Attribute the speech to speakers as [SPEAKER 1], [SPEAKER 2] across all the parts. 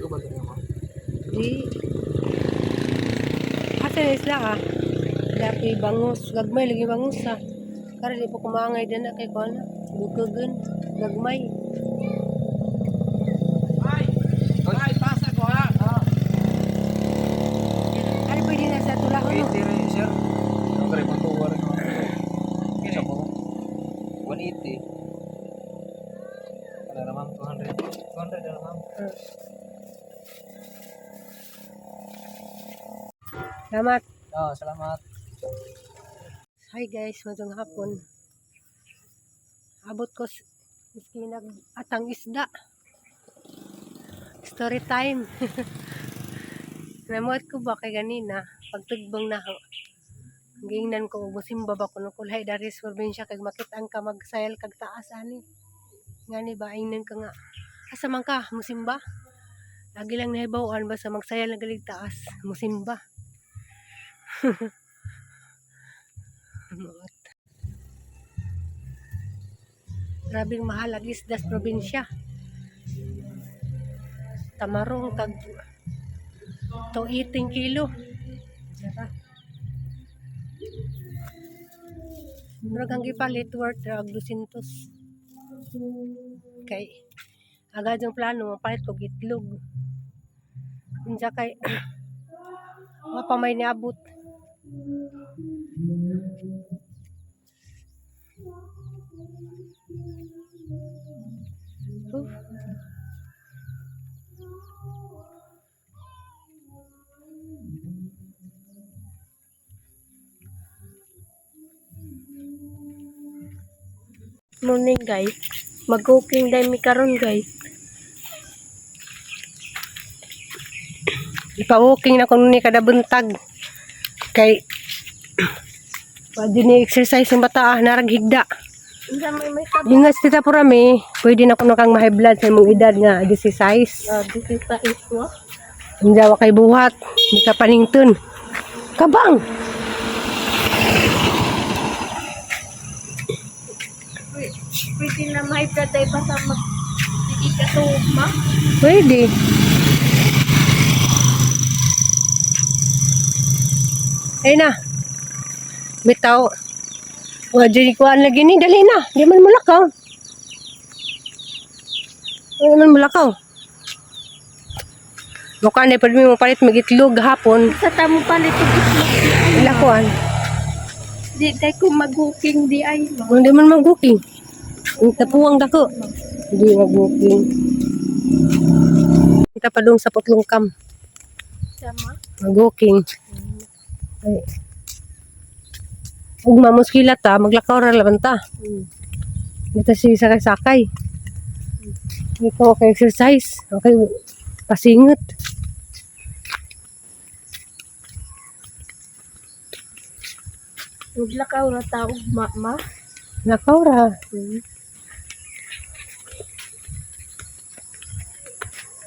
[SPEAKER 1] Ako ba ito mo?
[SPEAKER 2] Di. Asa na isla ka? Dapi bangus. Gagmay lagi bangus ha. Kaya di po kumangay din na kay Kona. Bukagan. Gagmay.
[SPEAKER 1] Ay, pasa ko ha.
[SPEAKER 2] Ano pwede na sa tula ko no?
[SPEAKER 1] Wait, dire, sir. Ang kare mo tuwa rin. Kaya po. 180. Ano naman? 200. 200 na naman.
[SPEAKER 2] Salamat.
[SPEAKER 1] Oh, salamat.
[SPEAKER 2] Hi guys, magandang hapon. Abot ko miski nag-atang isda. Story time. Namuot ko ba kay ganina, pagtugbong na ho. Gingnan ko, musimba ba ko no kulhay dari sa probinsya kag makitaan ka magsayal kag taas ani. Ngani ba ingnan ka nga. Asa man ka, musimba? Lagi lang nahibawan basta magsayal na galig taas, musimba. Grabing mahal ang isda sa probinsya. Tamarong kag 218 kilo. Sara. Murag ang gipalit worth 200. Kay agad yung plano mapalit ko gitlog. Unsa kay wa pa may niabot. Morning guys, mag-cooking day mi karon guys. Ipa-walking na kuno ni kada buntag. Kay pwede ni exercise yung bata narag higda. Ingat kita po rami, pwede na kuno kang ma-high blood sa imong edad nga 16. 16 mo. Jawa kay buhat, di ka panington. Kabang.
[SPEAKER 3] Pwede na may platay pa sa mag-sige ka ma?
[SPEAKER 2] Pwede. Ay na. Bitaw. Wa dyan ikuan lagi ni. Dali na. Di man mulakaw. Di man mulakaw. Mukha na pwede mo palit magitlog hapon.
[SPEAKER 3] Sa tamo palit ito.
[SPEAKER 2] Ilakuan.
[SPEAKER 3] Di tayo kung mag-hooking di ay.
[SPEAKER 2] Hindi man mag-booking. Tapuang dako. Hindi mag-booking. Kita pa doon sa putlong kam.
[SPEAKER 3] Sama?
[SPEAKER 2] Mag-booking. Ay. Ug mamuskila ta, maglakaw ra laban ta. Dito si sakay-sakay. Ikaw okay exercise. Okay pasingot.
[SPEAKER 3] Naglakaw na tao, ma?
[SPEAKER 2] Lakaw ra.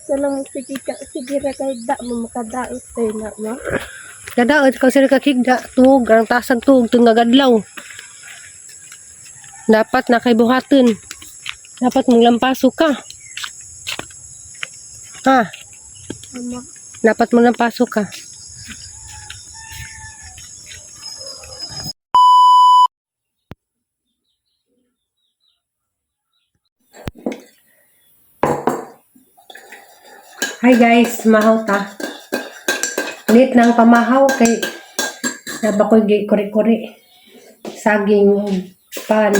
[SPEAKER 3] So lang sige ra kay da mo makadaot tayo na, ma?
[SPEAKER 2] Kadaot ka sila kakigda. Tuog, ang tasag tuog, tungagadlaw. Dapat na kay buhaton. Dapat mong lampaso ka. Ha?
[SPEAKER 3] Ama.
[SPEAKER 2] Dapat mong lampaso ka. Hi guys, mahaw ta. Ulit ng pamahaw kay nabakoy kuri-kuri. Saging pan.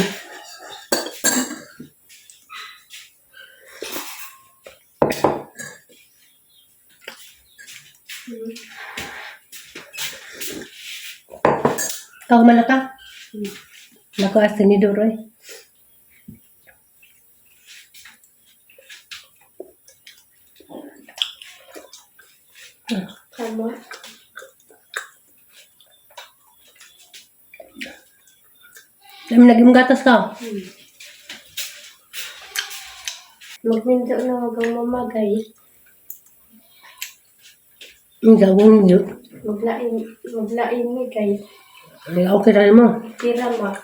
[SPEAKER 2] Ikaw man na ka? Naku asin ni Duroy.
[SPEAKER 3] Sama?
[SPEAKER 2] Dami naging gatas ka.
[SPEAKER 3] Magminto na wagang mamagay.
[SPEAKER 2] Ang gawin nyo.
[SPEAKER 3] Maglain ni kay.
[SPEAKER 2] Okay na mo.
[SPEAKER 3] Tira ma.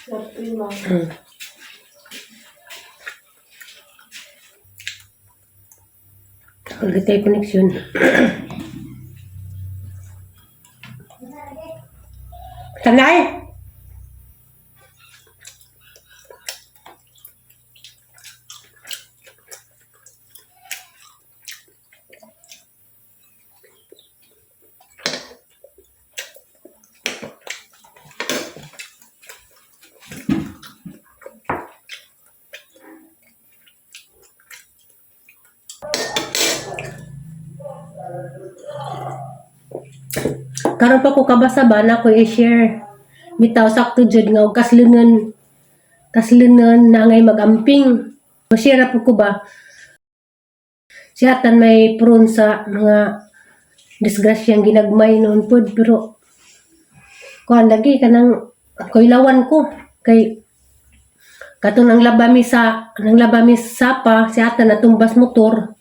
[SPEAKER 2] Ulit tayo connection. Tanay! Karon pa ko kabasa ba na ko i-share. Bitaw sakto jud nga og kaslunon na ngay magamping. Ma-share po ko ba? Siyatan may prone sa mga disgrasyang ginagmay noon pod pero kuan lagi kanang koilawan ko kay katong nang labami sapa siyatan natumbas motor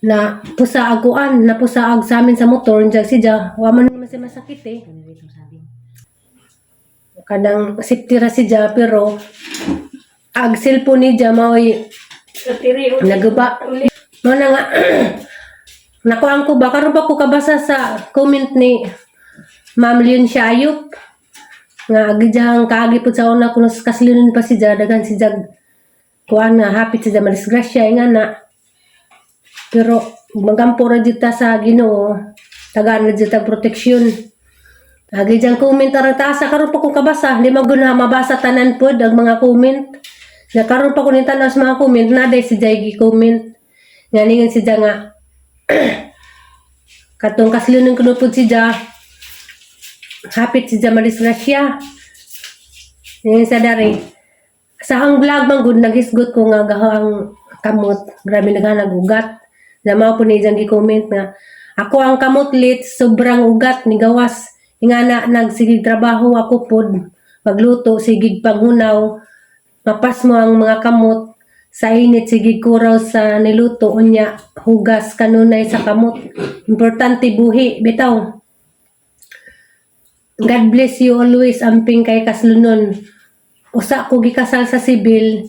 [SPEAKER 2] na pusaag kuan na pusaag sa amin sa motor njag siya wa man naman siya masakit eh kanang safety ra siya pero ag cellphone niya maoy nagaba mo na nga nakuan ko ba karon ba ko kabasa sa comment ni Ma'am Leon Shayop nga agijang kaagi pud sa una kuno kaslinon pa siya dagan siya kuan nga hapit siya madisgrasya nga na pero magampo ra jud ta sa Ginoo tagaan ra jud ta proteksyon agijang comment ara taas karon pa ko kabasa di maguna mabasa tanan pod ang mga comment na karon pa ko ni tan-aw sa mga comment na day si Jay comment nga ningon siya nga katong kaslinon kuno pod siya hapit siya madisgrasya ningon sa dari sa hang vlog man gud nagisgot ko nga gahang kamot grabe naghanag ugat na mao po ni dyan gi-comment nga ako ang kamotlit sobrang ugat ni gawas nga na nagsigig trabaho ako pod magluto sigig panghunaw mapas mo ang mga kamot sa init sigig kuraw sa niluto unya hugas kanunay sa kamot importante buhi bitaw. God bless you always amping kay kaslunon usa ko gikasal sa sibil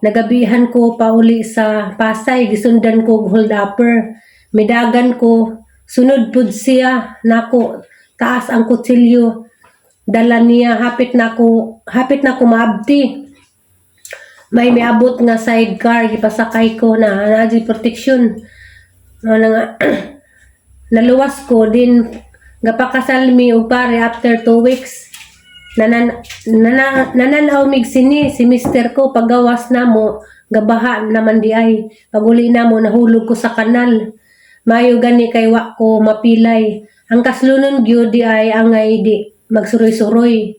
[SPEAKER 2] nagabihan ko pauli sa Pasay gisundan ko hold upper midagan ko sunod pud siya nako taas ang kutsilyo dala niya hapit na ko maabti may miabot nga sidecar gipasakay ko na naji protection ano nga naluwas ko din gapakasal mi og pare after 2 weeks nananaw mig sini si mister ko paggawas na mo gabaha naman di ay paguli na mo nahulog ko sa kanal mayo gani kay wa ko mapilay ang kaslunon gyud di ay angay di magsuroy-suroy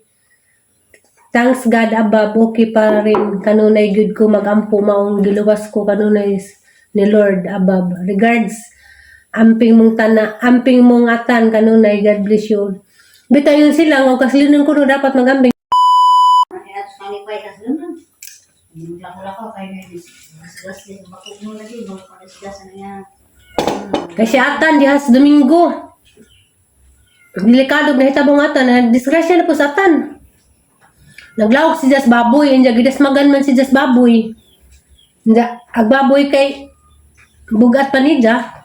[SPEAKER 2] thanks God above okay pa rin kanunay gyud ko magampo maong giluwas ko kanunay ni Lord above regards amping mong atan kanunay God bless you. Bitaw yun sila, nga kaslinon ko no dapat magambing. Kasi atan, dihas Domingo. Delikado na hitabong atan, disgrasya na po sa atan. Naglawak si Jas Baboy, hindi gidasmagan man si Jas Baboy. Agbaboy kay bugat pa niya.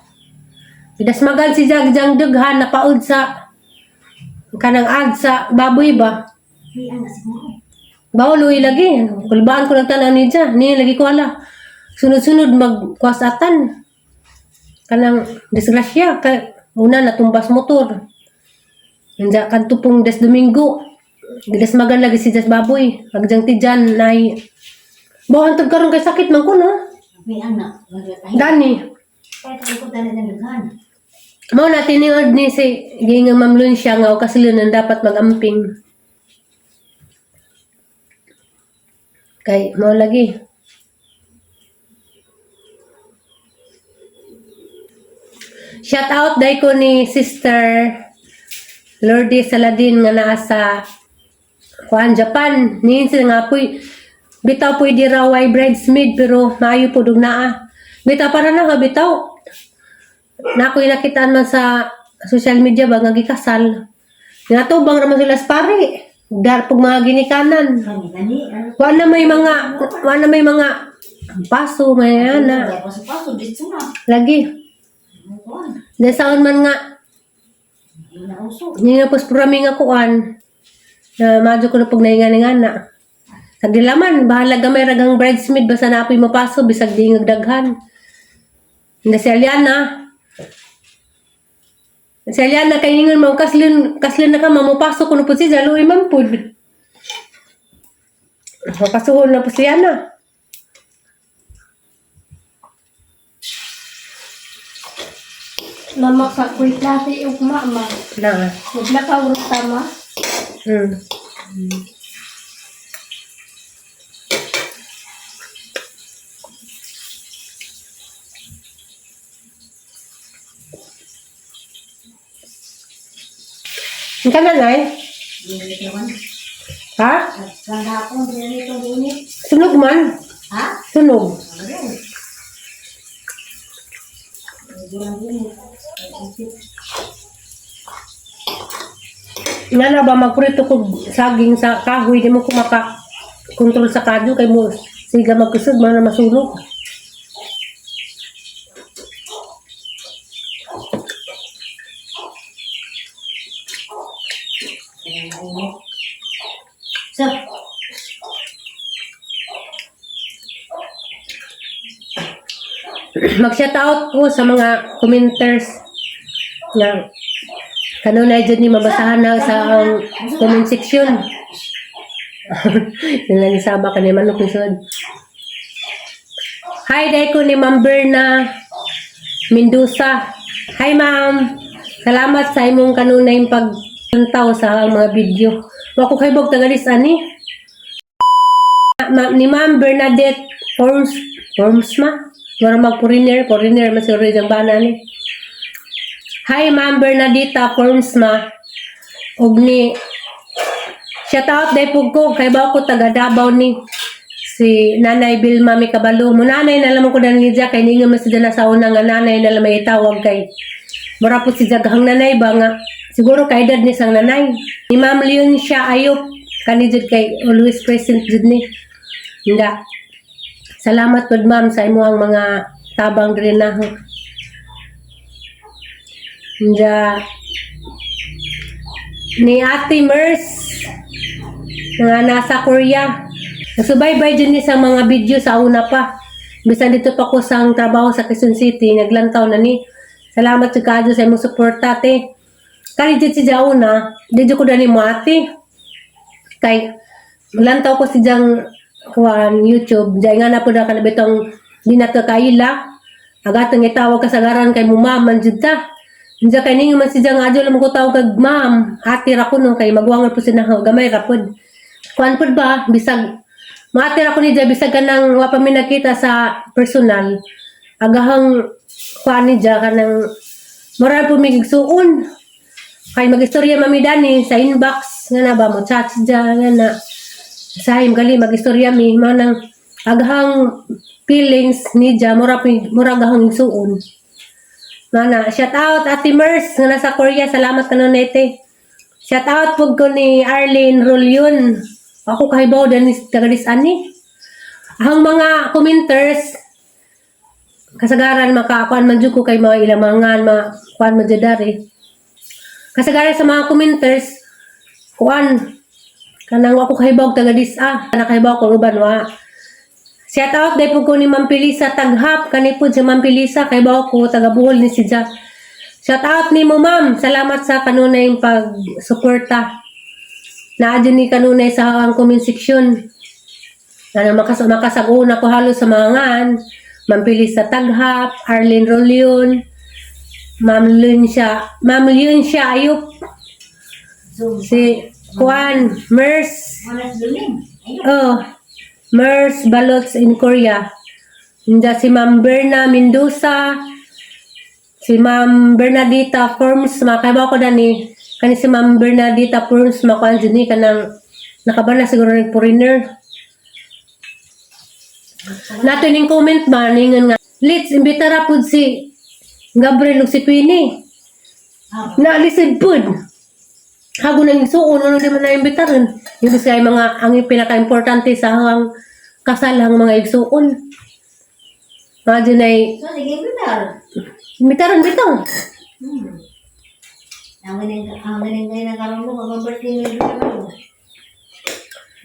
[SPEAKER 2] Gidasmagan si Jagjang Dughan na paud sa kanang ad sa baboy ba? Bawluy lagi. Kulbaan ko nagtanaw ni Dja. Ni lagi ko ala. Sunod-sunod magkwasatan. Kanang disgrasya. Una natumbas motor. Nandya kantupong Des Domingo. Gidasmagan lagi si Jas Baboy. Agjang tijan nay. Bawan tag karon kay sakit man ko no. Dani. Mao na tiniod ni si gingang Ma'am Leon siya nga o kaslunon dapat magamping. Kay mao lagi. Shout out dai ko ni Sister Lourdes Saladin nga naa sa Japan. Niin sila nga po'y bitaw po'y di raw ay bridesmaid pero maayo po dug naa. Bitaw para na ha bitaw. Na ako'y nakitaan man sa social media ba nga gikasal. Nga to bang naman sila sa pare. Darpog mga ginikanan.
[SPEAKER 4] Gani, ano?
[SPEAKER 2] Wala may mga paso, may ana.
[SPEAKER 4] Paso, dito na.
[SPEAKER 2] Lagi.
[SPEAKER 4] Ano kuan?
[SPEAKER 2] Nasaon man nga,
[SPEAKER 4] Inauso.
[SPEAKER 2] ninapos prami nga kuan. Na madyo ko na pag naingan-ingana. Sagdilaman, bahala gamay ragang bridesmaid, basta napoy mapaso, bisag di ngagdaghan. Hindi si Aliana. Si Aliana, kay ningon mo, kaslin na ka, mamupasok ko na po si Jalo, imam po. Mapasuhol na po si Aliana.
[SPEAKER 3] Mama ka kuy klase ug mama.
[SPEAKER 2] Na.
[SPEAKER 3] Wala ka urot tama.
[SPEAKER 2] Hmm. Ang ka nanay?
[SPEAKER 4] Dito man.
[SPEAKER 2] Ha?
[SPEAKER 4] Ganda ako, dito bunit.
[SPEAKER 2] Sunog man.
[SPEAKER 4] Ha?
[SPEAKER 2] Sunog.
[SPEAKER 4] Ano?
[SPEAKER 2] Nga na ba magprito ko saging sa kahoy, di mo ko maka-control sa kadyo, kay mo siga magkusog, mga na masunog.
[SPEAKER 4] So,
[SPEAKER 2] Mag-shoutout ko sa mga commenters na kanunay dyan ni mabasahan na sa ang comment section. Yun lang isama ka ni Manok Lisod. Hi, day ko ni Ma'am Berna Mendoza. Hi, ma'am. Salamat sa imong kanunay pagtantaw sa mga video. Wako kay bog tagalis ani. Ni Ma'am Bernadette Forms ma. Wala mag-foreigner masuri ang bana ni. Hi, Ma'am Bernadita Forms ma. Og ni shout out day pug ko kay ba ko taga Davao ni si Nanay Bilma mi kabalo. Mo nanay na lamang ko dan ni kay ningon man sila sa una nga nanay na lamay itawag kay mura po si jaghang nanay ba nga siguro kay edad ni sang nanay. Ni Ma'am Leon siya ayop kani jud kay always present jud ni. Nga. Salamat pod ma'am sa imo ang mga tabang diri na ho. Nga ni Ate Mers nga nasa Korea. Nasubaybay dyan ni sa mga video sa una pa. Bisan dito pa ko sang trabaho sa Quezon City, naglantaw na ni. Salamat sa kadyo sa imong suporta ate. Kali dyan si Jauna, dito ko dani mo ate. Kay lantaw ko si Jang kuan YouTube, dyan nga na po na kanabitong di na kaila. Agatong itawag kasagaran kay mo ma'am, manjud ta. Diyan kay ninyo man si Jang adyo lang ko tawag kag ma'am. Ate ra ko nung kay magwangal po sinaw gamay ra pod. Kuan pod ba bisag maatira ko ni Jay bisag kanang wa pa mi nakita sa personal. Agahang kuan ni Jay kanang moral po mi gigsuon. Kay magistorya mami dani sa inbox nga na ba mo chat si Jay nga na. Sahim gali magistorya mi manang agahang feelings ni Jay mura agahang gigsuon. Mana, shout out Ate Mers nga nasa Korea. Salamat kanon nete. Shout out pug ko ni Arlene Rolyon. Ako kahibaw dan tagadis ani. Ang mga commenters kasagaran makakuan man jud ko kay mga ilamangan kuan man jud dari. Kasagaran sa mga commenters kuan kanang ako kahibaw tagadis nakahibaw ko uban wa. Shout out day po ko ni Ma'am Pilisa Taghap. Kani po si Ma'am Pilisa kay bawa ko taga Buhol ni si Ja. Shout out ni mo ma'am. Salamat sa kanunay pag-suporta. Naadyo ni kanunay sa ang comment section. Na makasaguna ko halos sa mga ngan. Ma'am Pilisa Taghap, Arlene Rolyon, Ma'am Leon siya ayop. Si Juan Mers. Oh. Mers Balots in Korea. Hindi si Ma'am Berna Mendoza, si Ma'am Bernadita Forms, makabaw ko dani. Kani si Ma'am Bernadita Forms, makuan dyan ni kanang nakabala siguro ng foreigner. Nato ning comment ba, ningon nga, let's imbitara po si Gabriel ug si Queenie. Na lisid po. Hago na yung suon, ano di man na imbitaran. Yung kasi ay mga, ang pinaka-importante sa hang kasal, ang mga igsuon. Mga dyan ay,
[SPEAKER 4] So, sige, benar.
[SPEAKER 2] imbitaran bitaw.
[SPEAKER 4] Ang galing kayo na karoon mo, mag-birthday na rin naman.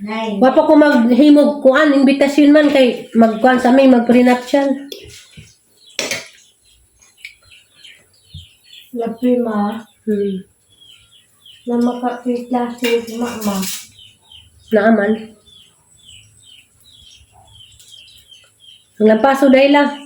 [SPEAKER 4] Nay,
[SPEAKER 2] Wapa ko maghimog kuan, invitasyon man kay magkuan sa may mag-prenuptial.
[SPEAKER 3] La prima,
[SPEAKER 2] Hmm.
[SPEAKER 3] na maka-klase si mama.
[SPEAKER 2] Naaman. Ang lampaso dahil lang.